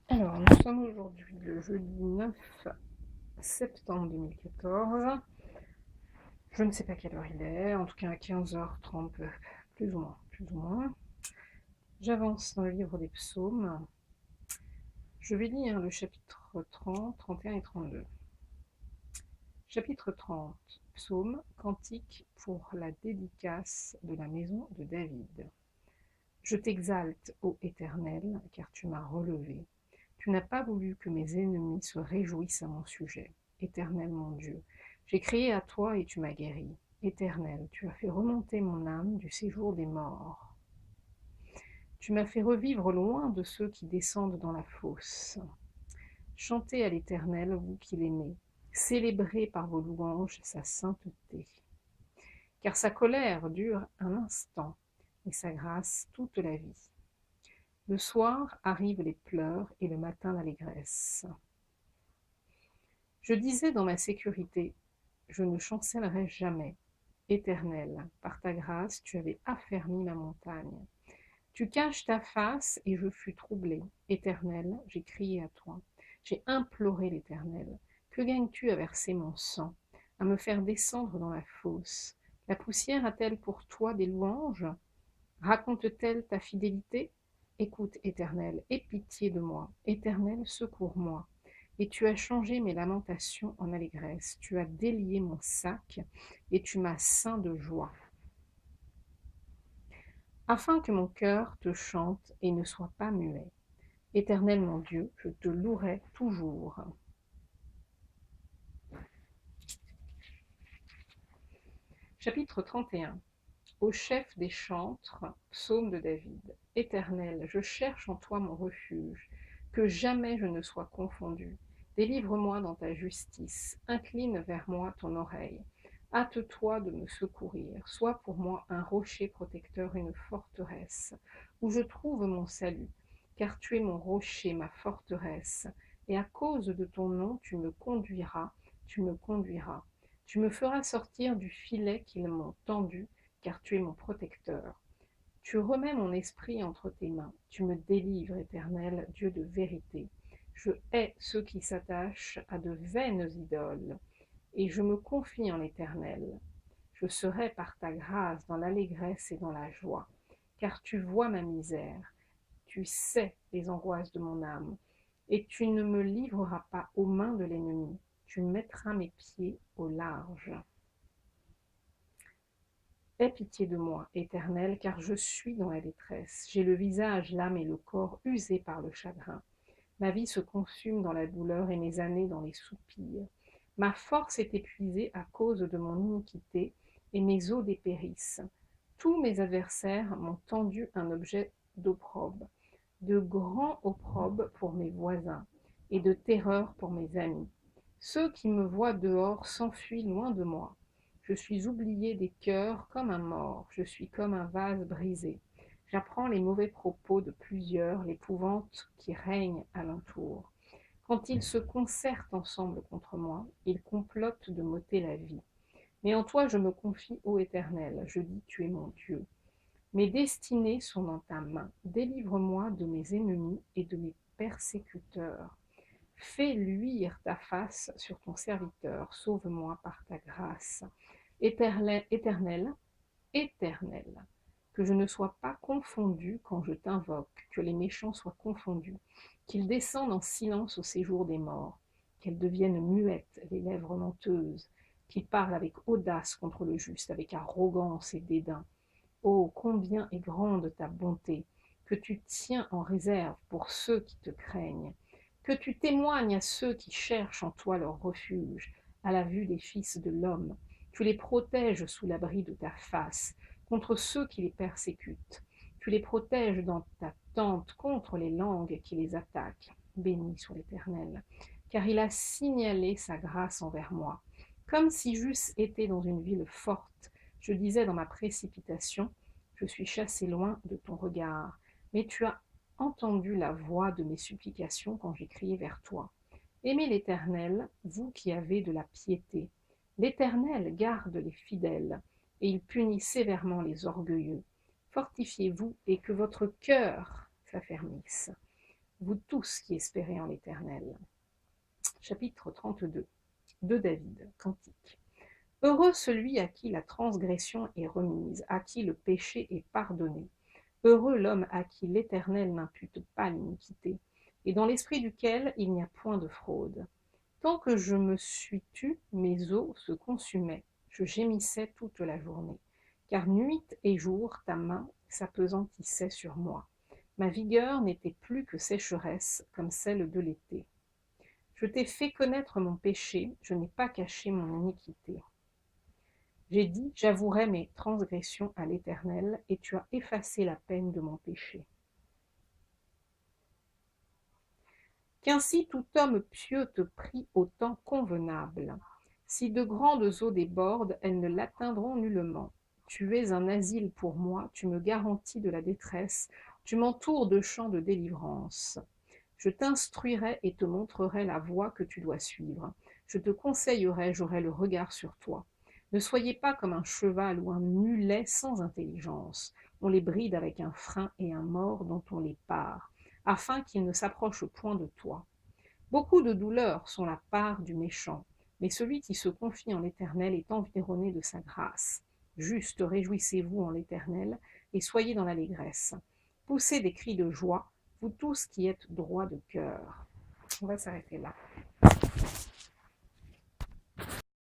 Alors, nous sommes aujourd'hui le jeudi 9 septembre 2014. Je ne sais pas quelle heure il est, en tout cas à 15h30, plus ou moins, plus ou moins. J'avance dans le livre des psaumes. Je vais lire le chapitre 30, 31 et 32. Chapitre 30, psaume, cantique pour la dédicace de la maison de David. Je t'exalte, ô Éternel, car tu m'as relevé. Tu n'as pas voulu que mes ennemis se réjouissent à mon sujet. Éternel mon Dieu, j'ai crié à toi et tu m'as guéri. Éternel, tu as fait remonter mon âme du séjour des morts. Tu m'as fait revivre loin de ceux qui descendent dans la fosse. Chantez à l'Éternel, vous qui l'aimez. Célébrez par vos louanges sa sainteté. Car sa colère dure un instant, et sa grâce toute la vie. Le soir arrivent les pleurs et le matin l'allégresse. Je disais dans ma sécurité, je ne chancellerai jamais. Éternel, par ta grâce, tu avais affermi ma montagne. Tu caches ta face et je fus troublé. Éternel, j'ai crié à toi. J'ai imploré l'Éternel. Que gagnes-tu à verser mon sang, à me faire descendre dans la fosse? La poussière a-t-elle pour toi des louanges? Raconte-t-elle ta fidélité? Écoute, Éternel, aie pitié de moi. Éternel, secours-moi. Et tu as changé mes lamentations en allégresse. Tu as délié mon sac et tu m'as ceint de joie. Afin que mon cœur te chante et ne soit pas muet. Éternel mon Dieu, je te louerai toujours. Chapitre 31. Au chef des chantres, psaume de David. Éternel, je cherche en toi mon refuge, que jamais je ne sois confondu. Délivre-moi dans ta justice, incline vers moi ton oreille. Hâte-toi de me secourir, sois pour moi un rocher protecteur, une forteresse, où je trouve mon salut, car tu es mon rocher, ma forteresse, et à cause de ton nom tu me conduiras, tu me conduiras. Tu me feras sortir du filet qu'ils m'ont tendu, car tu es mon protecteur. Tu remets mon esprit entre tes mains. Tu me délivres, Éternel, Dieu de vérité. Je hais ceux qui s'attachent à de vaines idoles, et je me confie en l'Éternel. Je serai par ta grâce dans l'allégresse et dans la joie, car tu vois ma misère. Tu sais les angoisses de mon âme, et tu ne me livreras pas aux mains de l'ennemi. Tu mettras mes pieds au large. Aie pitié de moi, Éternel, car je suis dans la détresse. J'ai le visage, l'âme et le corps usés par le chagrin. Ma vie se consume dans la douleur et mes années dans les soupirs. Ma force est épuisée à cause de mon iniquité et mes os dépérissent. Tous mes adversaires m'ont tendu un objet d'opprobre, de grand opprobre pour mes voisins et de terreur pour mes amis. Ceux qui me voient dehors s'enfuient loin de moi. Je suis oublié des cœurs comme un mort, je suis comme un vase brisé. J'apprends les mauvais propos de plusieurs, l'épouvante qui règne alentour. Quand ils se concertent ensemble contre moi, ils complotent de m'ôter la vie. Mais en toi je me confie, ô Éternel, je dis, tu es mon Dieu. Mes destinées sont dans ta main. Délivre-moi de mes ennemis et de mes persécuteurs. Fais luire ta face sur ton serviteur. Sauve-moi par ta grâce. Éternel, éternel, éternel, que je ne sois pas confondu quand je t'invoque, que les méchants soient confondus, qu'ils descendent en silence au séjour des morts, qu'elles deviennent muettes les lèvres menteuses, qu'ils parlent avec audace contre le juste, avec arrogance et dédain. Oh, combien est grande ta bonté, que tu tiens en réserve pour ceux qui te craignent, que tu témoignes à ceux qui cherchent en toi leur refuge, à la vue des fils de l'homme. Tu les protèges sous l'abri de ta face, contre ceux qui les persécutent. Tu les protèges dans ta tente contre les langues qui les attaquent. Béni soit l'Éternel, car il a signalé sa grâce envers moi. Comme si j'eusse été dans une ville forte, je disais dans ma précipitation, je suis chassé loin de ton regard, mais tu as entendu la voix de mes supplications quand j'ai crié vers toi. Aimez l'Éternel, vous qui avez de la piété. L'Éternel garde les fidèles, et il punit sévèrement les orgueilleux. Fortifiez-vous et que votre cœur s'affermisse. vous tous qui espérez en l'Éternel. Chapitre 32 de David, Cantique. Heureux celui à qui la transgression est remise, à qui le péché est pardonné. Heureux l'homme à qui l'Éternel n'impute pas l'iniquité, et dans l'esprit duquel il n'y a point de fraude. Tant que je me suis tue, mes os se consumaient, je gémissais toute la journée. Car nuit et jour, ta main s'apesantissait sur moi. Ma vigueur n'était plus que sécheresse, comme celle de l'été. Je t'ai fait connaître mon péché, je n'ai pas caché mon iniquité. J'ai dit, j'avouerai mes transgressions à l'Éternel, et tu as effacé la peine de mon péché. Qu'ainsi tout homme pieux te prie au temps convenable. Si de grandes eaux débordent, elles ne l'atteindront nullement. Tu es un asile pour moi, tu me garantis de la détresse, tu m'entoures de champs de délivrance. Je t'instruirai et te montrerai la voie que tu dois suivre. Je te conseillerai, j'aurai le regard sur toi. Ne soyez pas comme un cheval ou un mulet sans intelligence. On les bride avec un frein et un mors dont on les pare, afin qu'ils ne s'approchent point de toi. Beaucoup de douleurs sont la part du méchant, mais celui qui se confie en l'Éternel est environné de sa grâce. Juste réjouissez-vous en l'Éternel et soyez dans l'allégresse. Poussez des cris de joie, vous tous qui êtes droits de cœur. On va s'arrêter là.